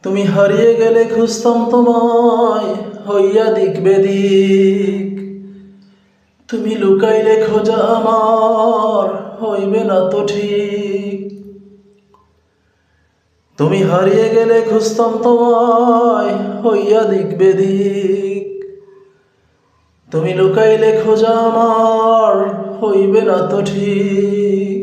তুমি হারিয়ে গেলে খুঁজতাম তোমায় হইয়া দিক বেদিক। তুমি লুকাইলে খোঁজা আমার হইবে না তো ঠিক। তুমি হারিয়ে গেলে খুঁজতাম তোমায় হইয়া দিক বেদিক। তুমি লুকাইলে খোঁজা আমার হইবে না তো ঠিক।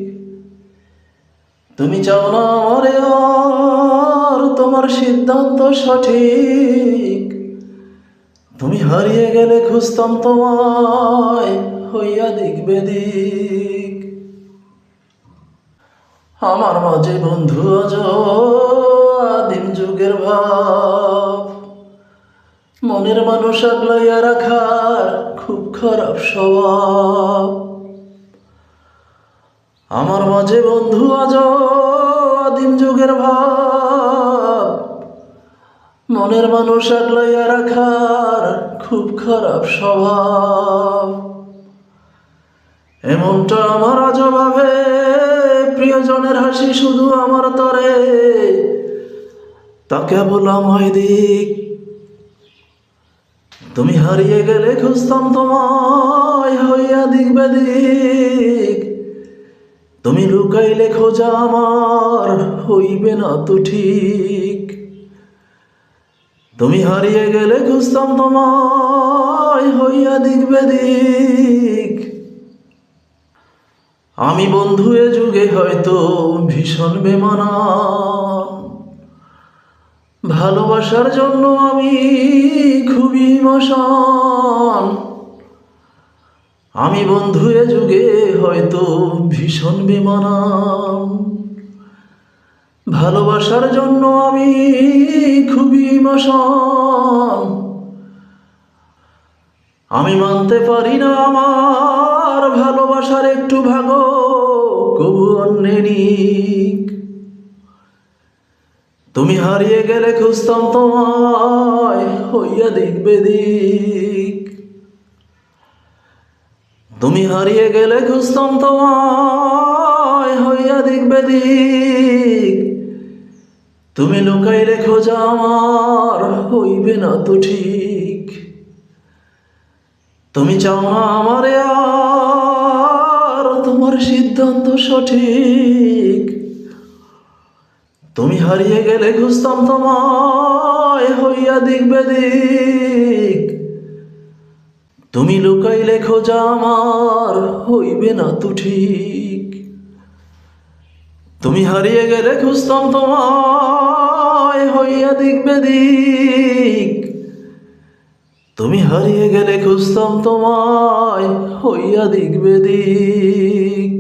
তুমি চাও না আমারে আর তোমার সিদ্ধান্ত সঠিক। তুমি হারিয়ে গেলে খুঁজতাম তোমায় হইয়া দিক বেদিক। আমার মাঝে বন্ধু আজ আদিম যুগের ভাব, মনের মানুষ আগলাইয়া রাখার খুব খারাপ স্বভাব। আমার মাঝে বন্ধু আজ আদিম যুগের ভাব, মনের মানুষ আগলাইয়া রাখার খুব খারাপ স্বভাব। এমনটা আমার আজ ভাবে, প্রিয়জনের হাসি শুধু আমার তরে, তাকে বললাম হয় দিক। তুমি হারিয়ে গেলে খুঁজতাম তোমায় হইয়া দিক বেদিক। তুমি লুকাইলে খোঁজা আমার হইবে না তো ঠিক। তুমি হারিয়ে গেলে খুঁজতাম তোমায় হইয়া দিক বেদিক। আমি বন্ধু এ যুগে হয়তো ভীষণ বেমানান, ভালোবাসার জন্য আমি খুবই মশান। আমি বন্ধু এ যুগে হয়তো ভীষণ বেমানান, ভালোবাসার জন্য আমি খুবই মশান। আমি মানতে পারি না আমার ভালোবাসার একটু ভাগ কবু অন্যে নিক। তুমি হারিয়ে গেলে খুঁজতাম তোমায় হইয়া দিক বেদিক। তুমি হারিয়ে গেলে খুঁজতাম তোমায় হইয়া দিক বেদিক। তুমি লুকাইলে খোঁজা আমার হইবে না তো ঠিক। তুমি চাও না আমারে আর তোমার সিদ্ধান্ত সঠিক। তুমি হারিয়ে গেলে খুঁজতাম তোমায় হইয়া দিক বেদিক। তুমি লুকাইলে খোঁজা আমার হইবে না তো ঠিক। তুমি হারিয়ে গেলে খুঁজতাম তোমায় হইয়া দিক বেদিক। তুমি হারিয়ে গেলে খুঁজতাম তোমায় হইয়া দিক বেদিক।